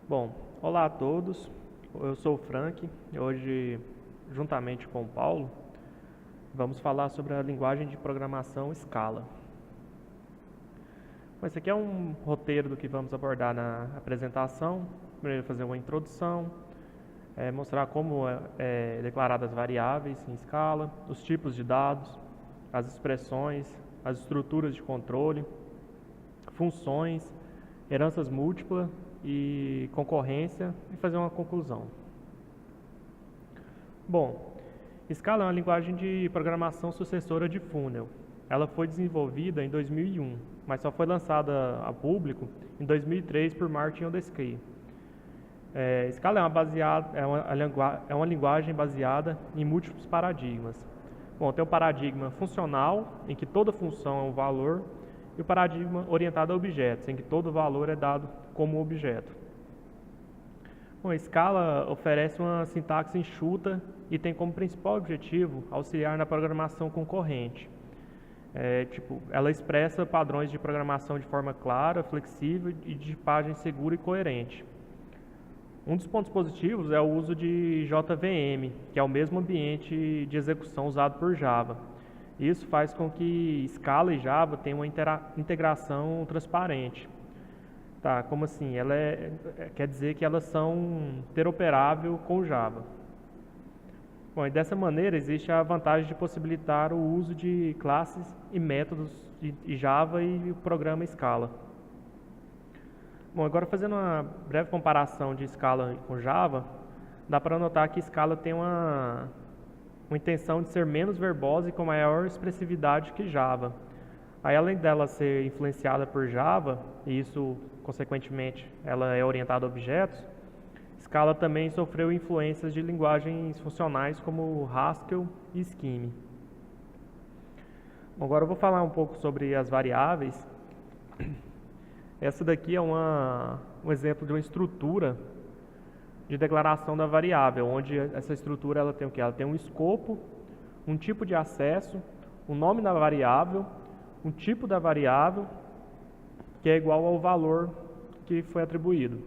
Bom, olá a todos, eu sou o Frank e hoje, juntamente com o Paulo, vamos falar sobre a linguagem de programação Scala. Bom, esse aqui é um roteiro do que vamos abordar na apresentação. Primeiro fazer uma introdução, mostrar como é declaradas as variáveis em Scala, os tipos de dados, as expressões, as estruturas de controle, funções, heranças múltiplas e concorrência e fazer uma conclusão. Bom, Scala é uma linguagem de programação sucessora de Funnel. Ela foi desenvolvida em 2001, mas só foi lançada a público em 2003 por Martin Ondesky. Scala é uma linguagem baseada em múltiplos paradigmas. Bom, tem o paradigma funcional, em que toda função é um valor, e o paradigma orientado a objetos, em que todo valor é dado como objeto. Bom, a Scala oferece uma sintaxe enxuta e tem como principal objetivo auxiliar na programação concorrente. Ela expressa padrões de programação de forma clara, flexível e de tipagem segura e coerente. Um dos pontos positivos é o uso de JVM, que é o mesmo ambiente de execução usado por Java. Isso faz com que Scala e Java tenham uma integração transparente. Tá, como assim? Quer dizer que elas são interoperáveis com o Java. Bom, e dessa maneira existe a vantagem de possibilitar o uso de classes e métodos de Java e o programa Scala. Bom, agora fazendo uma breve comparação de Scala com Java, dá para notar que Scala tem uma intenção de ser menos verbosa e com maior expressividade que Java. Aí, além dela ser influenciada por Java, e isso, consequentemente, ela é orientada a objetos, Scala também sofreu influências de linguagens funcionais como Haskell e Scheme. Bom, agora eu vou falar um pouco sobre as variáveis. Essa daqui é um exemplo de uma estrutura de declaração da variável, onde essa estrutura ela tem o quê? Ela tem um escopo, um tipo de acesso, o nome da variável, um tipo da variável, que é igual ao valor que foi atribuído.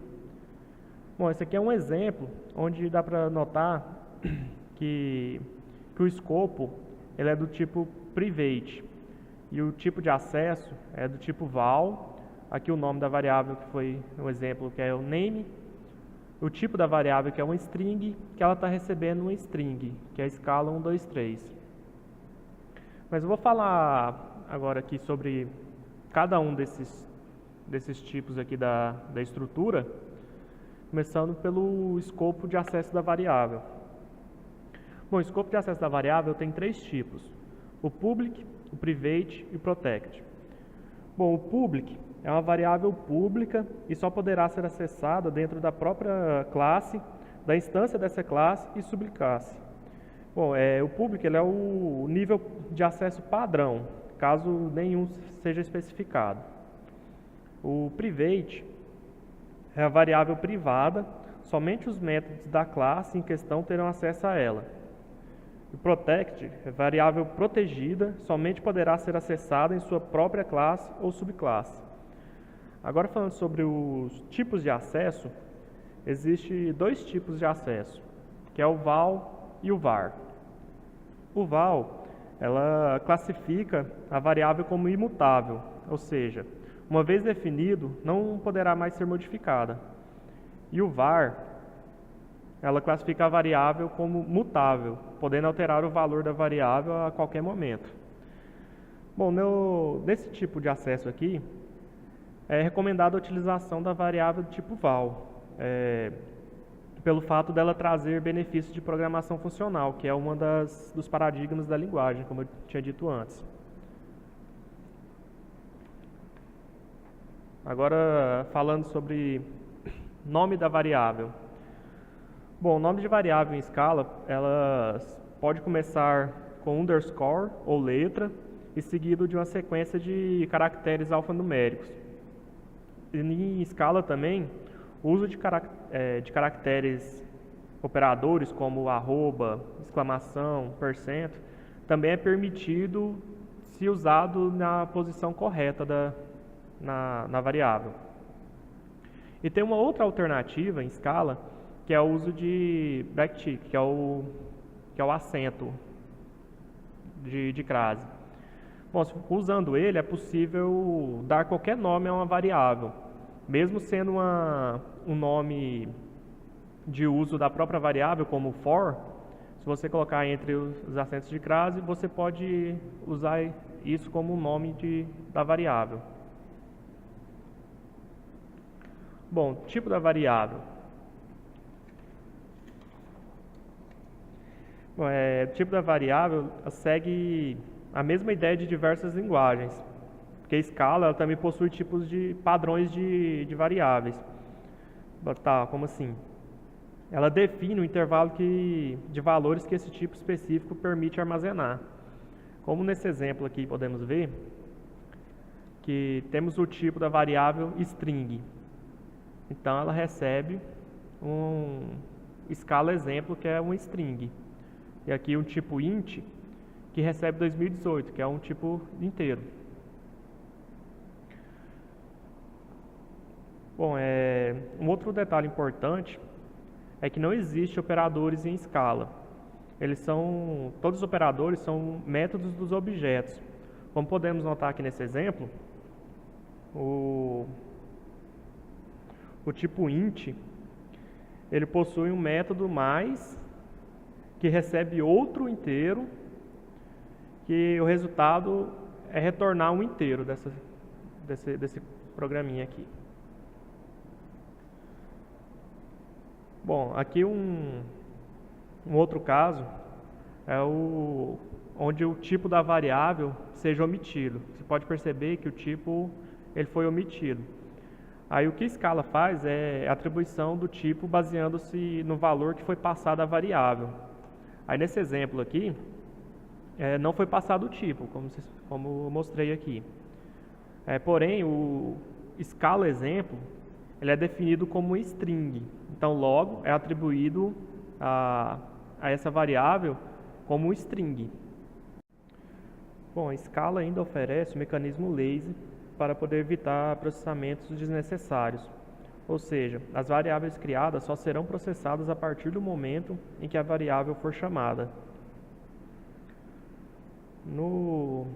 Bom, esse aqui é um exemplo onde dá para notar que o escopo ele é do tipo private e o tipo de acesso é do tipo val. Aqui o nome da variável que foi um exemplo que é o name. O tipo da variável que é uma string, que ela está recebendo uma string, que é a escala 1, 2, 3. Mas eu vou falar agora aqui sobre cada um desses tipos aqui da estrutura, começando pelo escopo de acesso da variável. Bom, o escopo de acesso da variável tem três tipos: o public, o private e o protect. Bom, o public é uma variável pública e só poderá ser acessada dentro da própria classe, da instância dessa classe e subclasse. Bom, o public ele é o nível de acesso padrão, caso nenhum seja especificado. O private é a variável privada, somente os métodos da classe em questão terão acesso a ela. O protect é variável protegida, somente poderá ser acessada em sua própria classe ou subclasse. Agora falando sobre os tipos de acesso, existem dois tipos de acesso, que é o val e o var. O val, ela classifica a variável como imutável, ou seja, uma vez definido, não poderá mais ser modificada. E o var, ela classifica a variável como mutável, podendo alterar o valor da variável a qualquer momento. Bom, nesse tipo de acesso aqui, é recomendada a utilização da variável do tipo val, pelo fato dela trazer benefícios de programação funcional, que é uma dos paradigmas da linguagem, como eu tinha dito antes. Agora, falando sobre nome da variável. Bom, o nome de variável em Scala, ela pode começar com underscore ou letra e seguido de uma sequência de caracteres alfanuméricos. E em Scala também, o uso de caracteres operadores como arroba, exclamação, %, também é permitido se usado na posição correta na variável. E tem uma outra alternativa em Scala, que é o uso de backtick, que é o acento de crase. Bom, usando ele é possível dar qualquer nome a uma variável, mesmo sendo um nome de uso da própria variável, como for. Se você colocar entre os acentos de crase, você pode usar isso como um nome da variável. Bom, tipo da variável. Bom, o tipo da variável segue a mesma ideia de diversas linguagens, porque a Scala ela também possui tipos de padrões de variáveis. Tá, como assim? Ela define o intervalo de valores que esse tipo específico permite armazenar. Como nesse exemplo aqui podemos ver, que temos o tipo da variável string. Então ela recebe um Scala exemplo, que é um string. E aqui um tipo int, que recebe 2018, que é um tipo inteiro. Bom, um outro detalhe importante é que não existe operadores em Scala. Todos os operadores são métodos dos objetos. Como podemos notar aqui nesse exemplo, o tipo int, ele possui um método mais, que recebe outro inteiro, que o resultado é retornar um inteiro desse programinha aqui. Bom, aqui um outro caso é onde o tipo da variável seja omitido. Você pode perceber que o tipo ele foi omitido. Aí o que Scala faz é a atribuição do tipo baseando-se no valor que foi passado à variável. Aí nesse exemplo aqui, não foi passado o tipo, como eu mostrei aqui. Porém, o Scala exemplo, ele é definido como string. Então, logo, é atribuído a essa variável como um string. Bom, a Scala ainda oferece o mecanismo lazy para poder evitar processamentos desnecessários. Ou seja, as variáveis criadas só serão processadas a partir do momento em que a variável for chamada. No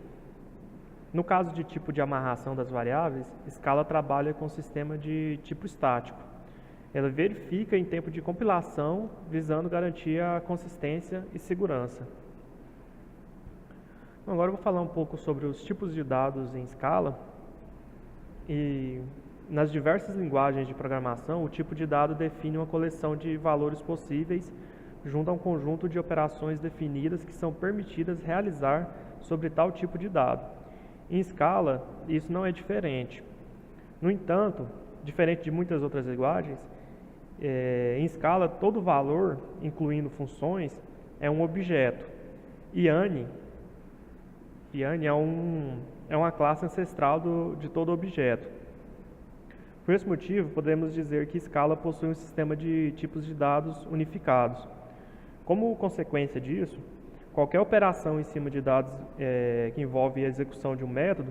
caso de tipo de amarração das variáveis, Scala trabalha com o sistema de tipo estático. Ela verifica em tempo de compilação, visando garantir a consistência e segurança. Agora eu vou falar um pouco sobre os tipos de dados em Scala. E nas diversas linguagens de programação, o tipo de dado define uma coleção de valores possíveis junto a um conjunto de operações definidas que são permitidas realizar sobre tal tipo de dado. Em Scala, isso não é diferente. No entanto, diferente de muitas outras linguagens, em Scala todo valor, incluindo funções, é um objeto. IANI é uma classe ancestral de todo objeto. Por esse motivo, podemos dizer que Scala possui um sistema de tipos de dados unificados. Como consequência disso, qualquer operação em cima de dados que envolve a execução de um método,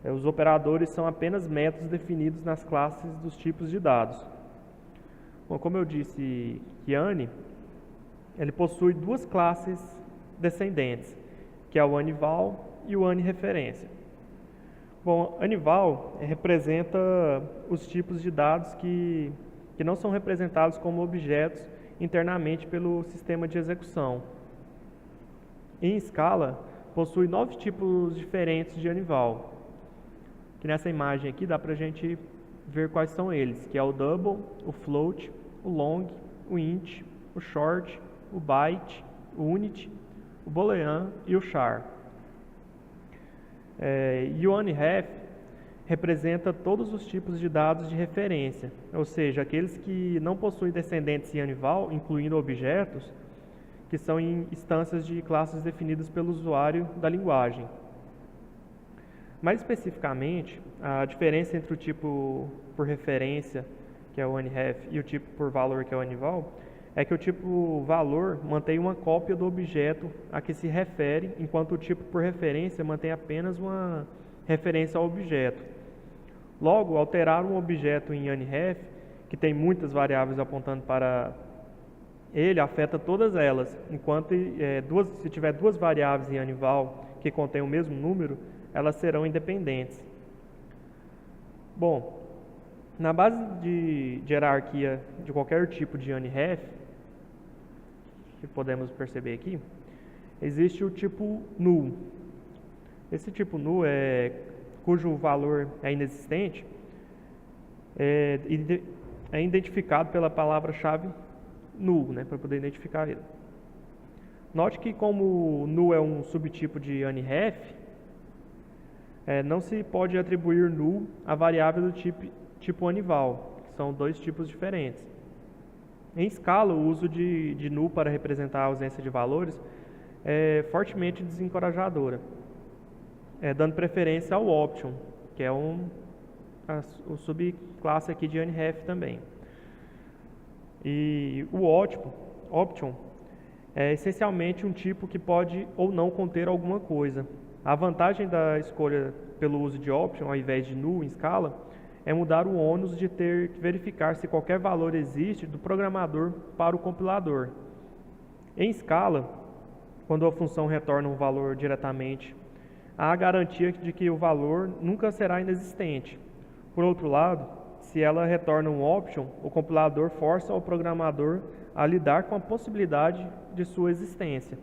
os operadores são apenas métodos definidos nas classes dos tipos de dados. Bom, como eu disse, IANI, ele possui duas classes descendentes, que é o ANIVAL e o ANIReferência. Bom, ANIVAL representa os tipos de dados que não são representados como objetos internamente pelo sistema de execução. Em Scala, possui 9 tipos diferentes de ANIVAL, que nessa imagem aqui dá para a gente ver quais são eles, que é o double, o float, o long, o int, o short, o byte, o unit, o boolean e o char. E o uniref representa todos os tipos de dados de referência, ou seja, aqueles que não possuem descendentes em ANIVAL, incluindo objetos, que são em instâncias de classes definidas pelo usuário da linguagem. Mais especificamente, a diferença entre o tipo por referência, que é o uniref, e o tipo por valor, que é o ANIVAL, é que o tipo valor mantém uma cópia do objeto a que se refere, enquanto o tipo por referência mantém apenas uma referência ao objeto. Logo, alterar um objeto em uniref que tem muitas variáveis apontando para ele, afeta todas elas, enquanto se tiver duas variáveis em Anival que contêm o mesmo número, elas serão independentes. Bom, na base de hierarquia de qualquer tipo de ANIREF, que podemos perceber aqui, existe o tipo null. Esse tipo null, cujo valor é inexistente, é identificado pela palavra-chave null, né, para poder identificar ele. Note que como null é um subtipo de ANIREF, não se pode atribuir null a variável do tipo Anival, que são dois tipos diferentes. Em escala, o uso de null para representar a ausência de valores é fortemente desencorajadora, dando preferência ao option, que é o subclasse aqui de ANIREF também. E o option é essencialmente um tipo que pode ou não conter alguma coisa. A vantagem da escolha pelo uso de option ao invés de null em escala é mudar o ônus de ter que verificar se qualquer valor existe do programador para o compilador. Em escala, quando a função retorna um valor diretamente, há a garantia de que o valor nunca será inexistente. Por outro lado, se ela retorna um option, o compilador força o programador a lidar com a possibilidade de sua existência.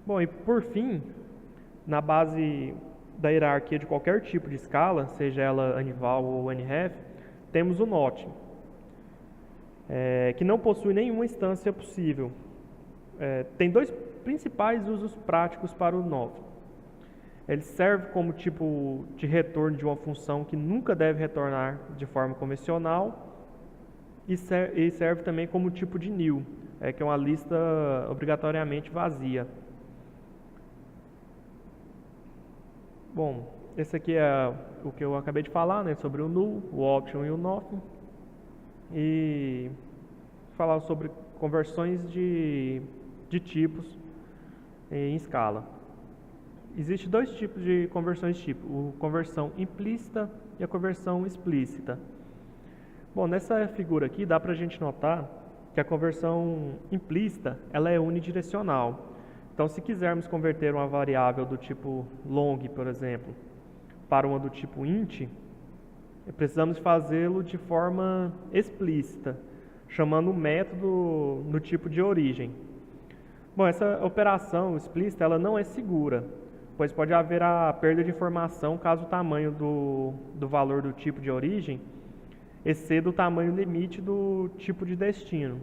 Bom, e por fim, na base da hierarquia de qualquer tipo de escala, seja ela Anival ou ANIREF, temos o NOT, que não possui nenhuma instância possível. Tem dois principais usos práticos para o NOT. Ele serve como tipo de retorno de uma função que nunca deve retornar de forma convencional e serve também como tipo de nil, que é uma lista obrigatoriamente vazia. Bom, esse aqui é o que eu acabei de falar, né, sobre o null, o option e o nothing. E falar sobre conversões de tipos em escala. Existem dois tipos de conversões de tipo, a conversão implícita e a conversão explícita. Bom, nessa figura aqui dá para a gente notar que a conversão implícita ela é unidirecional. Então, se quisermos converter uma variável do tipo long, por exemplo, para uma do tipo int, precisamos fazê-lo de forma explícita, chamando o método no tipo de origem. Bom, essa operação explícita ela não é segura, pois pode haver a perda de informação caso o tamanho do valor do tipo de origem exceda o tamanho limite do tipo de destino.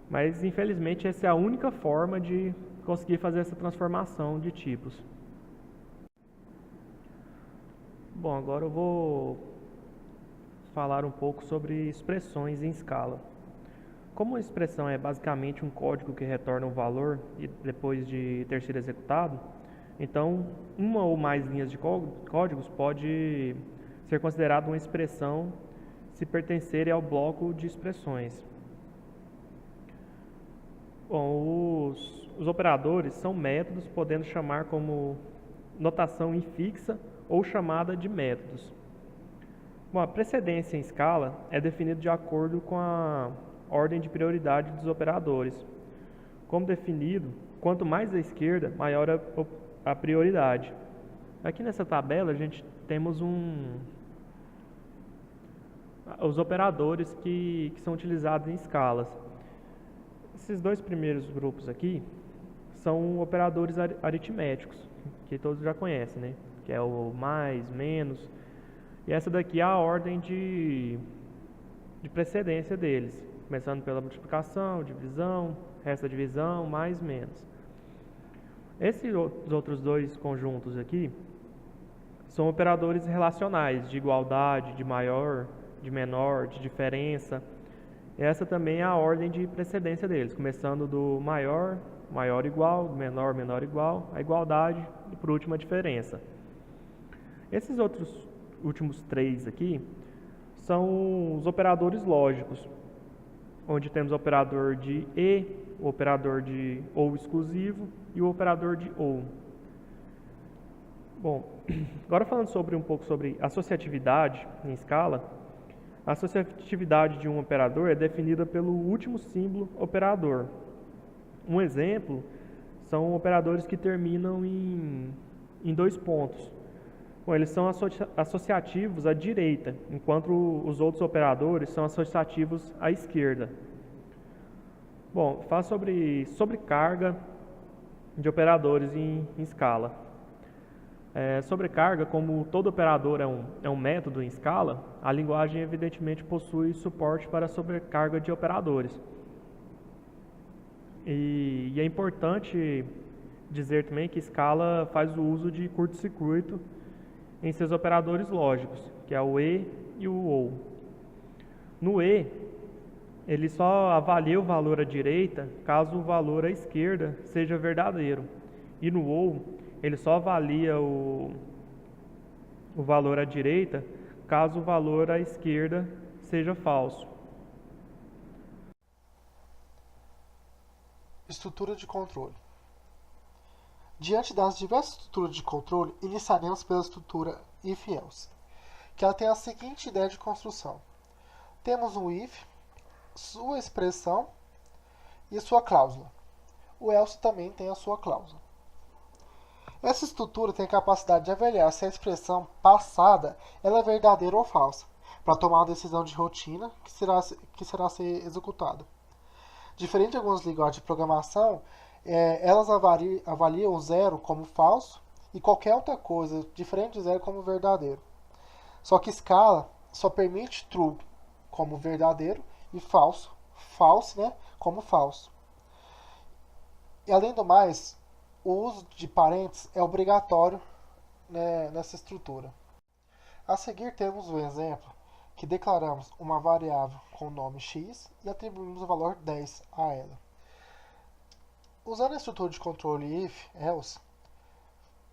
Mas, infelizmente, essa é a única forma de conseguir fazer essa transformação de tipos. Bom, agora eu vou falar um pouco sobre expressões em escala. Como a expressão é basicamente um código que retorna um valor depois de ter sido executado, então uma ou mais linhas de códigos pode ser considerada uma expressão se pertencerem ao bloco de expressões. Bom, os operadores são métodos, podendo chamar como notação infixa ou chamada de métodos. Bom, a precedência em escala é definida de acordo com a ordem de prioridade dos operadores. Como definido, quanto mais à esquerda, maior a prioridade. Aqui nessa tabela a gente temos os operadores que são utilizados em escalas. Esses dois primeiros grupos aqui são operadores aritméticos, que todos já conhecem, né? Que é o mais, menos. E essa daqui é a ordem de precedência deles, começando pela multiplicação, divisão, resto da divisão, mais, menos. Esses outros dois conjuntos aqui são operadores relacionais, de igualdade, de maior, de menor, de diferença. Essa também é a ordem de precedência deles, começando do maior, maior igual, do menor, menor igual, a igualdade e por último a diferença. Esses últimos três aqui são os operadores lógicos, onde temos o operador de e, o operador de ou exclusivo e o operador de ou. Bom, agora falando um pouco sobre associatividade em escala, A associatividade de um operador é definida pelo último símbolo operador. Um exemplo são operadores que terminam em 2 pontos. Bom, eles são associativos à direita, enquanto os outros operadores são associativos à esquerda. Bom, fala sobre sobrecarga de operadores em escala. Sobrecarga, como todo operador é um método em escala, a linguagem evidentemente possui suporte para sobrecarga de operadores. E é importante dizer também que escala faz o uso de curto-circuito em seus operadores lógicos, que é o e e o ou. No e, ele só avalia o valor à direita caso o valor à esquerda seja verdadeiro. E no ou, ele só avalia o valor à direita caso o valor à esquerda seja falso. Estrutura de controle. Diante das diversas estruturas de controle, iniciaremos pela estrutura if-else, que ela tem a seguinte ideia de construção. Temos um if, sua expressão e sua cláusula. O else também tem a sua cláusula. Essa estrutura tem a capacidade de avaliar se a expressão passada ela é verdadeira ou falsa, para tomar uma decisão de rotina que será ser executada. Diferente de algumas linguagens de programação, elas avaliam o zero como falso e qualquer outra coisa diferente de zero como verdadeiro. Só que Scala só permite true como verdadeiro e false, né, como falso. E além do mais, o uso de parênteses é obrigatório, né, nessa estrutura. A seguir temos o exemplo que declaramos uma variável com o nome x e atribuímos o valor 10 a ela. Usando a estrutura de controle if-else,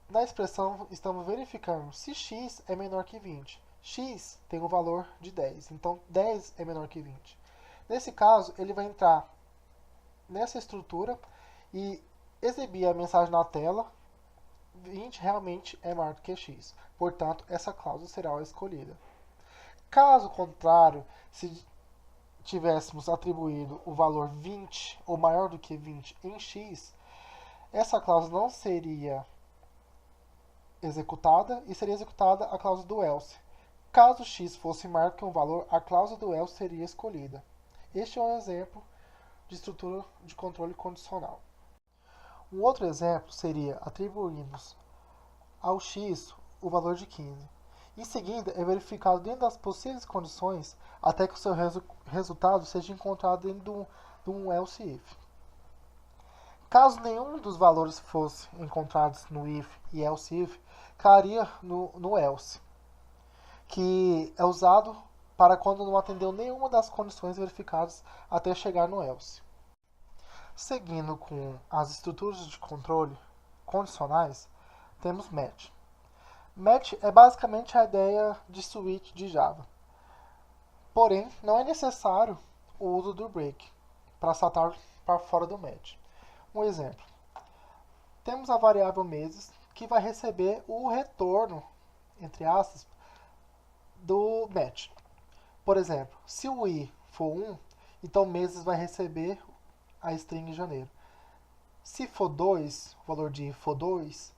na expressão estamos verificando se x é menor que 20. X tem o valor de 10, então 10 é menor que 20. Nesse caso, ele vai entrar nessa estrutura e exibir a mensagem na tela: 20 realmente é maior do que x. Portanto, essa cláusula será a escolhida. Caso contrário, se tivéssemos atribuído o valor 20 ou maior do que 20 em x, essa cláusula não seria executada e seria executada a cláusula do else. Caso x fosse maior que um valor, a cláusula do else seria escolhida. Este é um exemplo de estrutura de controle condicional. Um outro exemplo seria atribuirmos ao x o valor de 15. Em seguida, é verificado dentro das possíveis condições até que o seu resultado seja encontrado dentro de um else if. Caso nenhum dos valores fosse encontrados no if e else if, cairia no else, que é usado para quando não atendeu nenhuma das condições verificadas até chegar no else. Seguindo com as estruturas de controle condicionais, temos match. Match é basicamente a ideia de switch de Java. Porém, não é necessário o uso do break para saltar para fora do match. Um exemplo. Temos a variável meses que vai receber o retorno, entre aspas, do match. Por exemplo, se o i for 1, então meses vai receber a string janeiro. Se for 2, o valor de i for 2,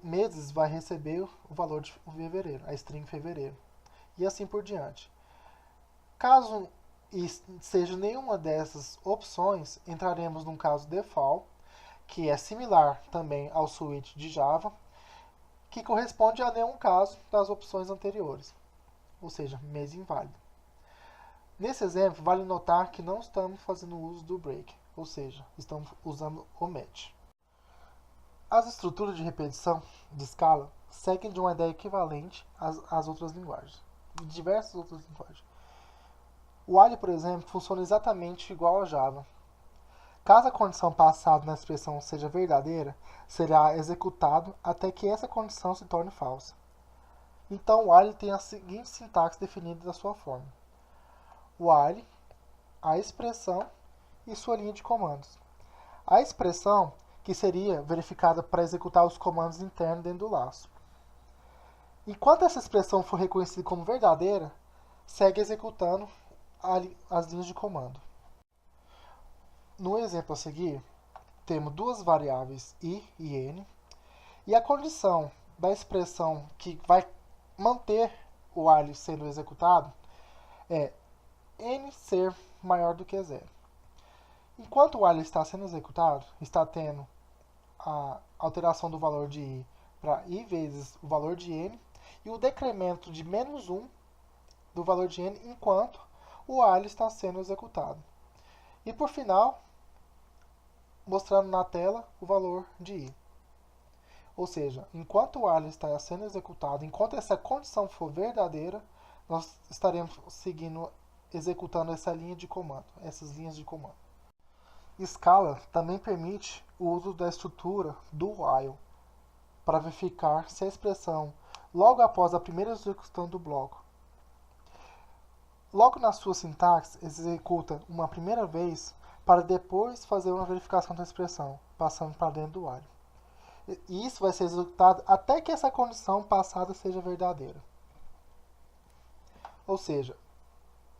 meses vai receber o valor de fevereiro, a string fevereiro. E assim por diante. Caso seja nenhuma dessas opções, entraremos num caso default, que é similar também ao switch de Java, que corresponde a nenhum caso das opções anteriores, ou seja, mês inválido. Nesse exemplo, vale notar que não estamos fazendo uso do break, ou seja, estamos usando o match. As estruturas de repetição de escala seguem de uma ideia equivalente às outras linguagens, diversas outras linguagens. O while, por exemplo, funciona exatamente igual ao Java. Caso a condição passada na expressão seja verdadeira, será executado até que essa condição se torne falsa. Então, o while tem a seguinte sintaxe definida da sua forma: while, a expressão e sua linha de comandos. A expressão que seria verificada para executar os comandos internos dentro do laço. Enquanto essa expressão for reconhecida como verdadeira, segue executando as linhas de comando. No exemplo a seguir, temos duas variáveis i e n, e a condição da expressão que vai manter o while sendo executado é n ser maior do que zero. Enquanto o while está sendo executado, está tendo a alteração do valor de i para i vezes o valor de n e o decremento de menos 1 do valor de n enquanto o while está sendo executado. E por final, mostrando na tela o valor de i. Ou seja, enquanto o while está sendo executado, enquanto essa condição for verdadeira, nós estaremos executando essa linha de comando, essas linhas de comando. Scala também permite o uso da estrutura do while para verificar se a expressão logo após a primeira execução do bloco. Logo na sua sintaxe, executa uma primeira vez para depois fazer uma verificação da expressão, passando para dentro do while. E isso vai ser executado até que essa condição passada seja verdadeira. Ou seja,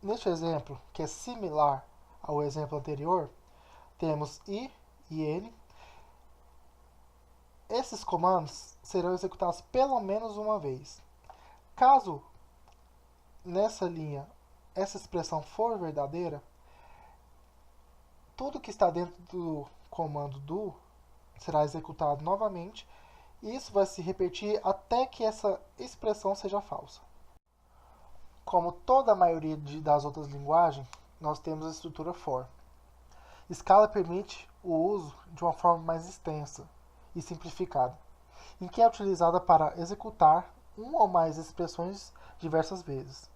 neste exemplo, que é similar ao exemplo anterior, temos i e n. Esses comandos serão executados pelo menos uma vez. Caso nessa linha essa expressão for verdadeira, tudo que está dentro do comando do será executado novamente, e isso vai se repetir até que essa expressão seja falsa. Como toda a maioria das outras linguagens, nós temos a estrutura for. Scala permite o uso de uma forma mais extensa e simplificada, em que é utilizada para executar uma ou mais expressões diversas vezes.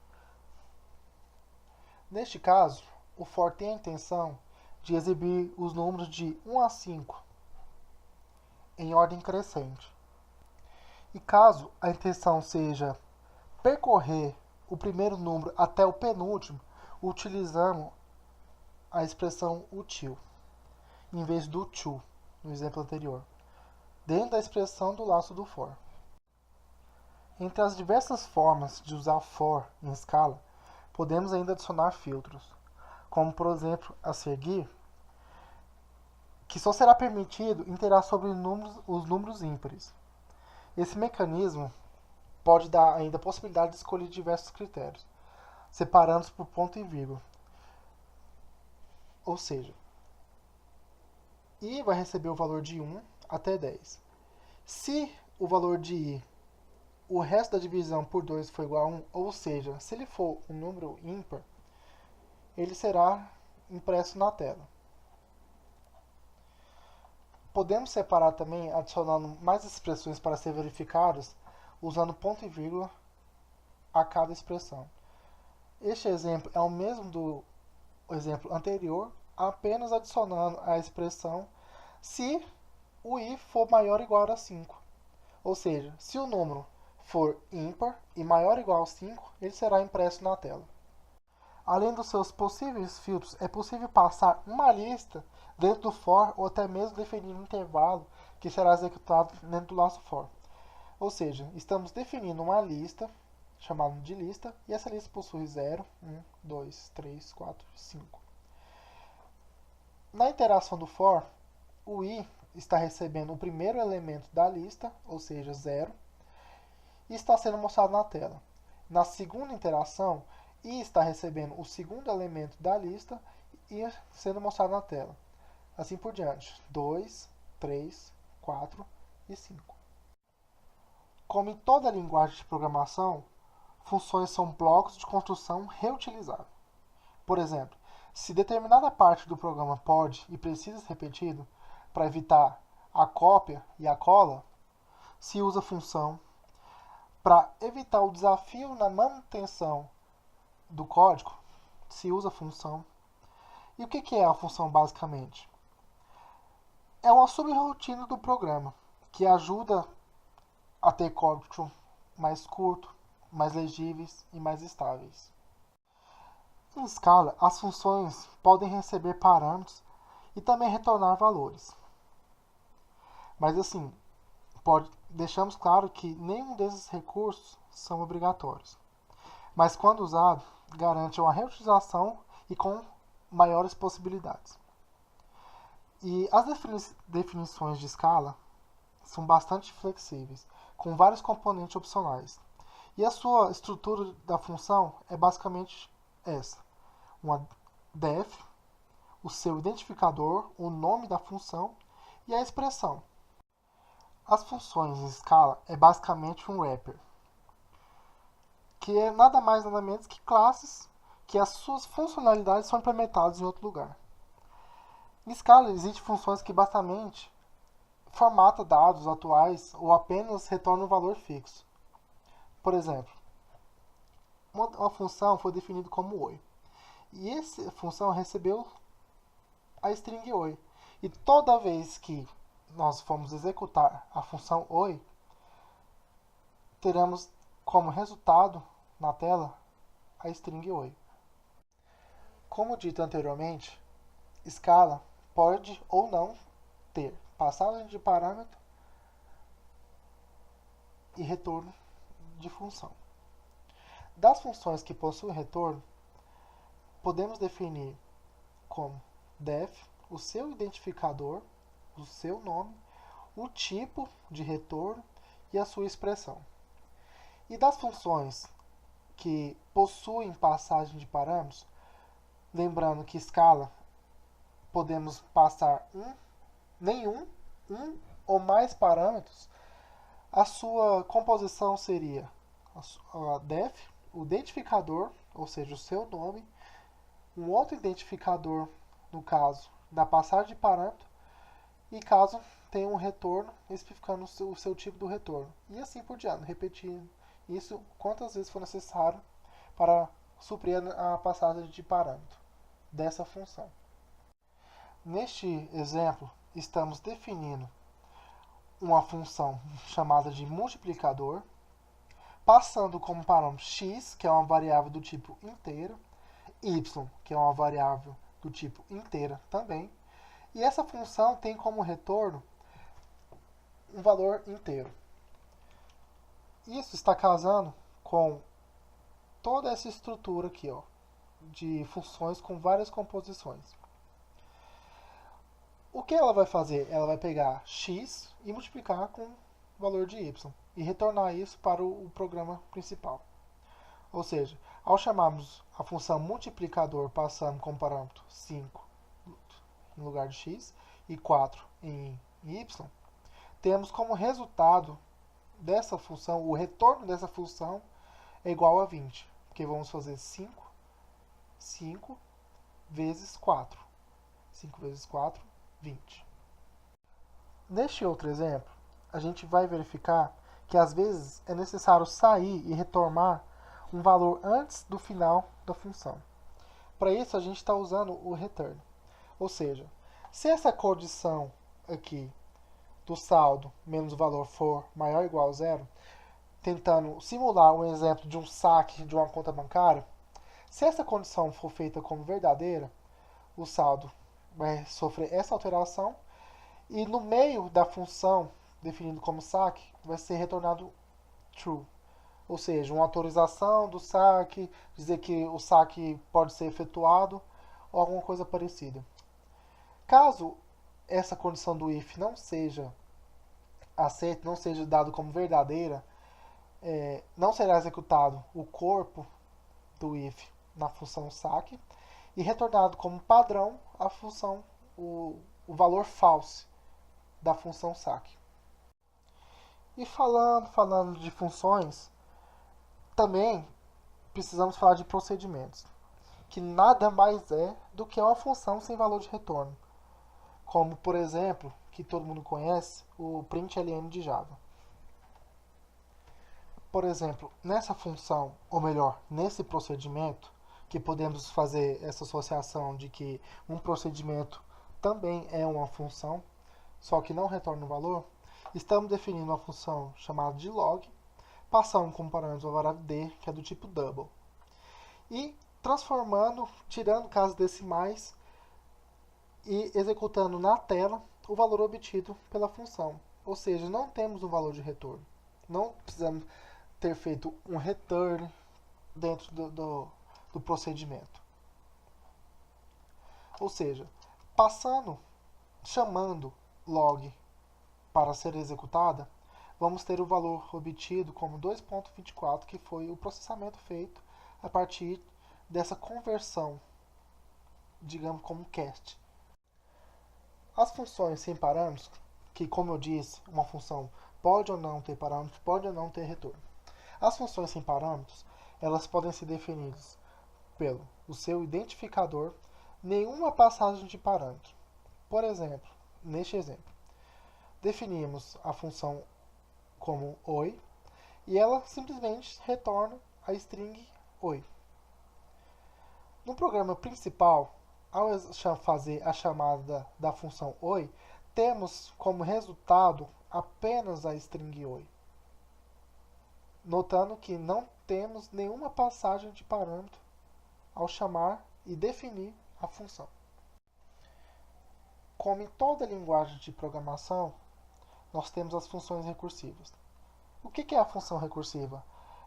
Neste caso, o for tem a intenção de exibir os números de 1 a 5 em ordem crescente. E caso a intenção seja percorrer o primeiro número até o penúltimo, utilizamos a expressão util, em vez do to, no exemplo anterior, dentro da expressão do laço do for. Entre as diversas formas de usar for em Scala, podemos ainda adicionar filtros, como por exemplo a seguir, que só será permitido interar sobre os números ímpares. Esse mecanismo pode dar ainda a possibilidade de escolher diversos critérios, separando-os por ponto e vírgula. Ou seja, i vai receber o valor de 1 até 10. Se o valor de i, o resto da divisão por 2 for igual a 1, ou seja, se ele for um número ímpar, ele será impresso na tela. Podemos separar também, adicionando mais expressões para ser verificadas, usando ponto e vírgula a cada expressão. Este exemplo é o mesmo do exemplo anterior, apenas adicionando a expressão se o i for maior ou igual a 5. Ou seja, se o número for ímpar e maior ou igual a 5, ele será impresso na tela. Além dos seus possíveis filtros, é possível passar uma lista dentro do for ou até mesmo definir um intervalo que será executado dentro do laço for. Ou seja, estamos definindo uma lista, chamada de lista, e essa lista possui 0, 1, 2, 3, 4, 5. Na interação do for, o i está recebendo o primeiro elemento da lista, ou seja, 0, e está sendo mostrado na tela. Na segunda interação, i está recebendo o segundo elemento da lista e sendo mostrado na tela. Assim por diante, 2, 3, 4 e 5. Como em toda linguagem de programação, funções são blocos de construção reutilizável. Por exemplo, se determinada parte do programa pode e precisa ser repetido para evitar a cópia e a cola, se usa função. Para evitar o desafio na manutenção do código, se usa função. E o que é a função basicamente? É uma subrotina do programa que ajuda a ter código mais curto, mais legíveis e mais estáveis. Em Scala, as funções podem receber parâmetros e também retornar valores. Mas assim, deixamos claro que nenhum desses recursos são obrigatórios. Mas quando usado, garante uma reutilização e com maiores possibilidades. E as definições de escala são bastante flexíveis, com vários componentes opcionais. E a sua estrutura da função é basicamente essa: uma def, o seu identificador, o nome da função e a expressão. As funções em escala é basicamente um wrapper, que é nada mais nada menos que classes que as suas funcionalidades são implementadas em outro lugar. Em escala existem funções que basicamente formata dados atuais ou apenas retorna um valor fixo. Por exemplo, uma função foi definida como oi. E essa função recebeu a string oi. E toda vez que nós formos executar a função oi, teremos como resultado na tela a string oi. Como dito anteriormente, escala pode ou não ter passagem de parâmetro e retorno de função. Das funções que possuem retorno, podemos definir como def, o seu identificador, o seu nome, o tipo de retorno e a sua expressão. E das funções que possuem passagem de parâmetros, lembrando que escala podemos passar nenhum, um ou mais parâmetros, a sua composição seria a def, o identificador, ou seja, o seu nome, um outro identificador, no caso da passagem de parâmetro, e caso tenha um retorno, especificando o seu tipo do retorno. E assim por diante, repetindo isso quantas vezes for necessário para suprir a passagem de parâmetro dessa função. Neste exemplo, estamos definindo uma função chamada de multiplicador, passando como parâmetro x, que é uma variável do tipo inteiro, y, que é uma variável do tipo inteira também, e essa função tem como retorno um valor inteiro. Isso está casando com toda essa estrutura aqui, ó, de funções com várias composições. O que ela vai fazer? Ela vai pegar x e multiplicar com o valor de y e retornar isso para o programa principal. Ou seja, ao chamarmos a função multiplicador passando como parâmetro 5 no lugar de x e 4 em y, temos como resultado dessa função, o retorno dessa função é igual a 20, porque vamos fazer 5 vezes 4. 5 vezes 4, 20. Neste outro exemplo, a gente vai verificar que às vezes é necessário sair e retornar um valor antes do final da função. Para isso, a gente está usando o return. Ou seja, se essa condição aqui do saldo menos o valor for maior ou igual a zero, tentando simular um exemplo de um saque de uma conta bancária, se essa condição for feita como verdadeira, o saldo vai sofrer essa alteração e no meio da função definido como saque vai ser retornado true. Ou seja, uma autorização do saque, dizer que o saque pode ser efetuado ou alguma coisa parecida. Caso essa condição do if não seja aceita, não seja dado como verdadeira, não será executado o corpo do if na função saque e retornado como padrão a função, o valor false da função saque. E falando de funções, também precisamos falar de procedimentos, que nada mais é do que uma função sem valor de retorno, como, por exemplo, que todo mundo conhece, o println de Java. Por exemplo, nessa função, ou melhor, nesse procedimento, que podemos fazer essa associação de que um procedimento também é uma função, só que não retorna o valor, estamos definindo uma função chamada de log, passando como parâmetro a variável d, que é do tipo double, e transformando, tirando casas decimais e executando na tela o valor obtido pela função. Ou seja, não temos um valor de retorno. Não precisamos ter feito um return dentro do do procedimento. Ou seja, chamando log para ser executada, vamos ter o valor obtido como 2.24, que foi o processamento feito a partir dessa conversão, digamos como cast. As funções sem parâmetros, que como eu disse, uma função pode ou não ter parâmetros, pode ou não ter retorno. As funções sem parâmetros, elas podem ser definidas pelo seu identificador, nenhuma passagem de parâmetro. Por exemplo, neste exemplo, definimos a função como oi e ela simplesmente retorna a string oi. No programa principal, ao fazer a chamada da função oi, temos como resultado apenas a string oi. Notando que não temos nenhuma passagem de parâmetro ao chamar e definir a função. Como em toda linguagem de programação, nós temos as funções recursivas. O que é a função recursiva?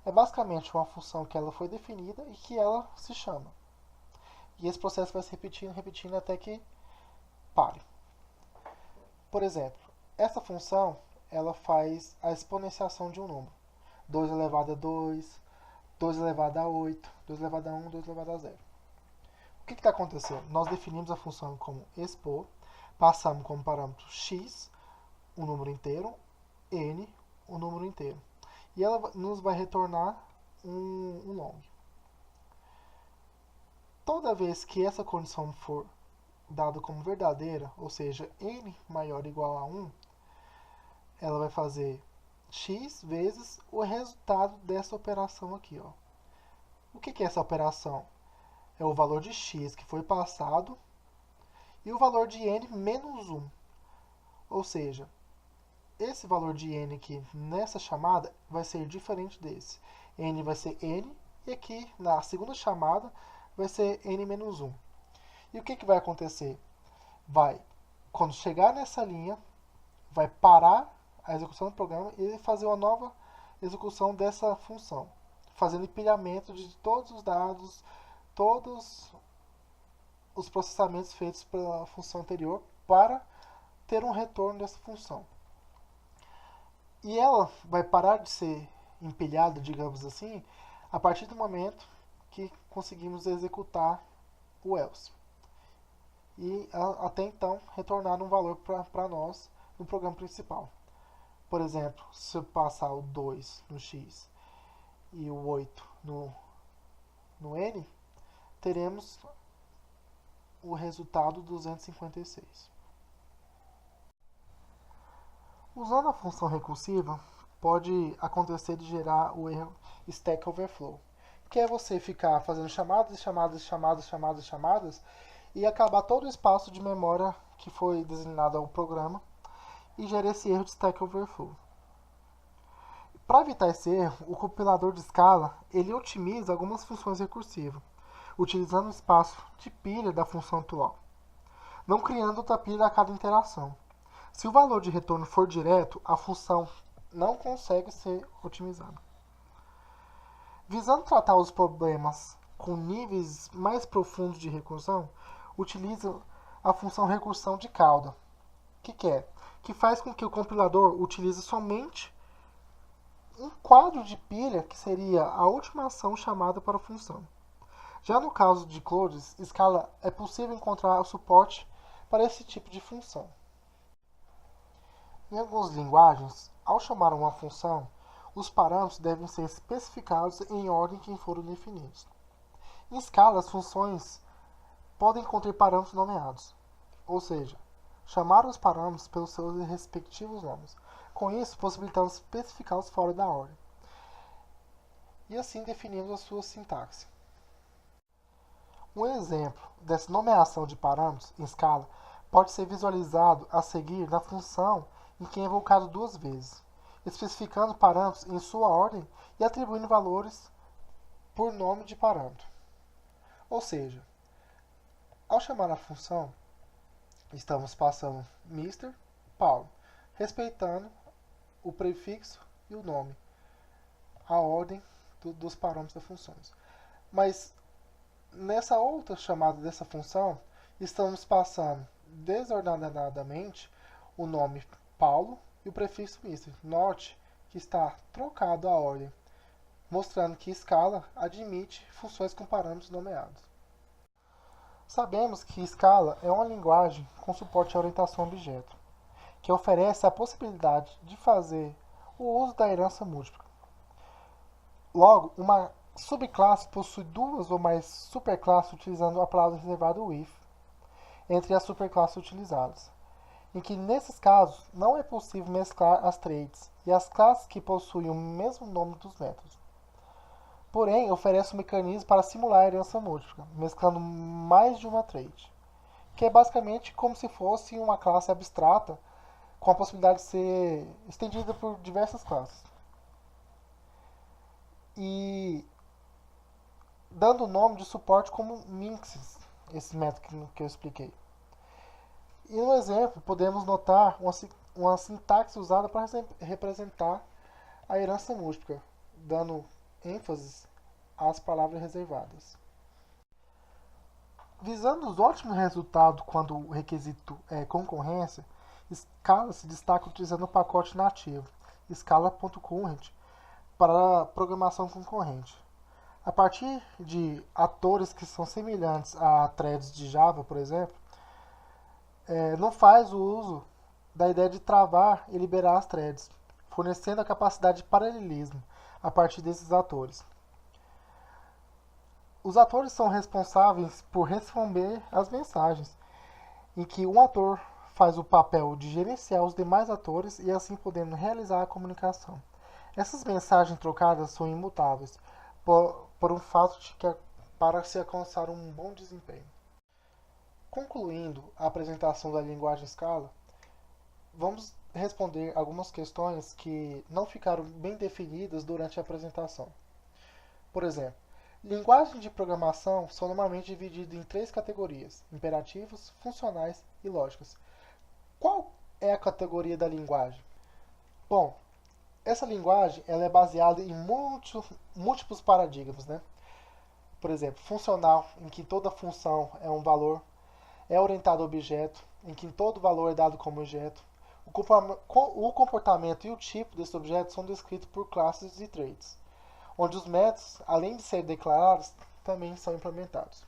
É basicamente uma função que ela foi definida e que ela se chama. E esse processo vai se repetindo até que pare. Por exemplo, essa função ela faz a exponenciação de um número. 2 elevado a 2, 2 elevado a 8, 2 elevado a 1, 2 elevado a 0. O que está acontecendo? Nós definimos a função como expor, passamos como parâmetro x, um número inteiro, n, um número inteiro. E ela nos vai retornar um long. Toda vez que essa condição for dada como verdadeira, ou seja, n maior ou igual a 1, ela vai fazer x vezes o resultado dessa operação aqui. Ó. O que é essa operação? É o valor de x que foi passado e o valor de n menos 1. Ou seja, esse valor de n aqui nessa chamada vai ser diferente desse. N vai ser n e aqui na segunda chamada vai ser n menos 1. E o que vai acontecer? Quando chegar nessa linha, vai parar a execução do programa e fazer uma nova execução dessa função, fazendo empilhamento de todos os dados, todos os processamentos feitos pela função anterior para ter um retorno dessa função. E ela vai parar de ser empilhada, digamos assim, a partir do momento que conseguimos executar o else. E até então retornar um valor para nós no programa principal. Por exemplo, se eu passar o 2 no x e o 8 no n, teremos o resultado 256. Usando a função recursiva, pode acontecer de gerar o erro Stack Overflow, que é você ficar fazendo chamadas e acabar todo o espaço de memória que foi designado ao programa e gera esse erro de Stack Overflow. Para evitar esse erro, o compilador de Scala ele otimiza algumas funções recursivas, utilizando o espaço de pilha da função atual, não criando outra pilha a cada interação. Se o valor de retorno for direto, a função não consegue ser otimizada. Visando tratar os problemas com níveis mais profundos de recursão, utiliza a função recursão de cauda. O que é? Que faz com que o compilador utilize somente um quadro de pilha, que seria a última ação chamada para a função. Já no caso de Clodes, Scala é possível encontrar o suporte para esse tipo de função. Em algumas linguagens, ao chamar uma função, os parâmetros devem ser especificados em ordem que foram definidos. Em Scala, as funções podem conter parâmetros nomeados, ou seja, chamar os parâmetros pelos seus respectivos nomes. Com isso, possibilitamos especificá-los fora da ordem. E assim definimos a sua sintaxe. Um exemplo dessa nomeação de parâmetros em Scala pode ser visualizado a seguir na função em que é invocado duas vezes, especificando parâmetros em sua ordem e atribuindo valores por nome de parâmetro. Ou seja, ao chamar a função, estamos passando Mr. Paulo, respeitando o prefixo e o nome, a ordem dos parâmetros das funções. Mas Nessa outra chamada dessa função, estamos passando desordenadamente o nome Paulo e o prefixo Mister. Note que está trocado a ordem, mostrando que Scala admite funções com parâmetros nomeados. Sabemos que Scala é uma linguagem com suporte à orientação a objeto, que oferece a possibilidade de fazer o uso da herança múltipla. Logo, uma subclasse possui duas ou mais superclasses utilizando a palavra reservada with entre as superclasses utilizadas, em que nesses casos não é possível mesclar as traits e as classes que possuem o mesmo nome dos métodos. Porém, oferece um mecanismo para simular a herança múltipla, mesclando mais de uma trait, que é basicamente como se fosse uma classe abstrata com a possibilidade de ser estendida por diversas classes. E dando o nome de suporte como minxes, esse método que eu expliquei. E no exemplo, podemos notar uma sintaxe usada para representar a herança múltipla, dando ênfase às palavras reservadas. Visando os ótimos resultados quando o requisito é concorrência, Scala se destaca utilizando o pacote nativo Scala.current para programação concorrente. A partir de atores que são semelhantes a threads de Java, por exemplo, não faz o uso da ideia de travar e liberar as threads, fornecendo a capacidade de paralelismo a partir desses atores. Os atores são responsáveis por responder às mensagens, em que um ator faz o papel de gerenciar os demais atores e assim podendo realizar a comunicação. Essas mensagens trocadas são imutáveis, por um fato de que para se alcançar um bom desempenho. Concluindo a apresentação da linguagem Scala, vamos responder algumas questões que não ficaram bem definidas durante a apresentação. Por exemplo, linguagens de programação são normalmente divididas em três categorias: imperativos, funcionais e lógicas. Qual é a categoria da linguagem? Bom, essa linguagem ela é baseada em múltiplos paradigmas, né? Por exemplo, funcional, em que toda função é um valor, é orientado a objeto, em que todo valor é dado como objeto. O comportamento e o tipo desse objeto são descritos por classes e traits, onde os métodos, além de serem declarados, também são implementados.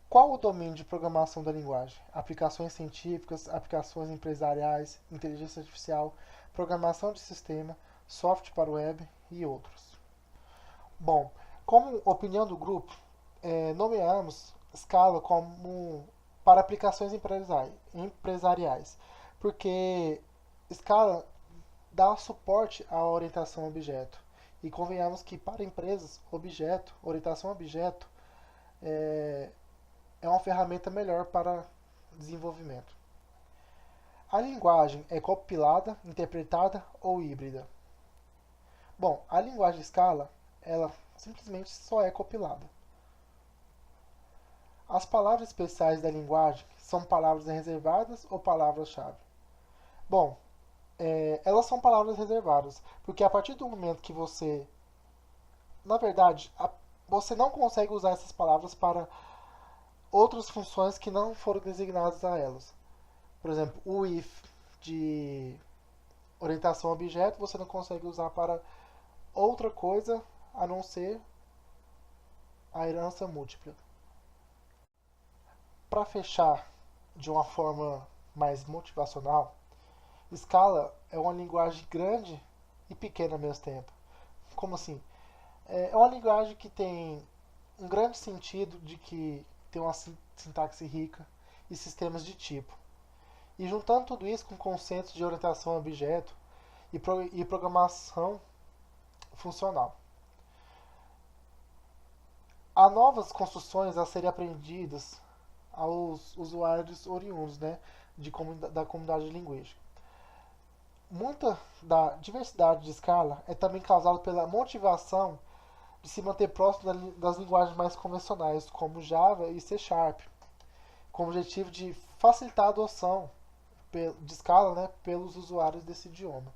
Qual o domínio de programação da linguagem? Aplicações científicas, aplicações empresariais, inteligência artificial, programação de sistema, software para web e outros. Bom, como opinião do grupo, nomeamos Scala como para aplicações empresariais, porque Scala dá suporte à orientação a objeto. E convenhamos que para empresas, orientação a objeto, é uma ferramenta melhor para desenvolvimento. A linguagem é compilada, interpretada ou híbrida? Bom, a linguagem Scala, ela simplesmente só é compilada. As palavras especiais da linguagem são palavras reservadas ou palavras-chave? Bom, elas são palavras reservadas, porque a partir do momento que você, na verdade, você não consegue usar essas palavras para outras funções que não foram designadas a elas. Por exemplo, o if de orientação a objeto você não consegue usar para outra coisa a não ser a herança múltipla. Para fechar de uma forma mais motivacional, Scala é uma linguagem grande e pequena ao mesmo tempo. Como assim? É uma linguagem que tem um grande sentido de que tem uma sintaxe rica e sistemas de tipo. E juntando tudo isso com conceitos de orientação a objeto e programação funcional. Há novas construções a serem aprendidas aos usuários oriundos, né, da comunidade linguística. Muita da diversidade de Scala é também causada pela motivação de se manter próximo das linguagens mais convencionais, como Java e C#, com o objetivo de facilitar a adoção de Scala, né, pelos usuários desse idioma.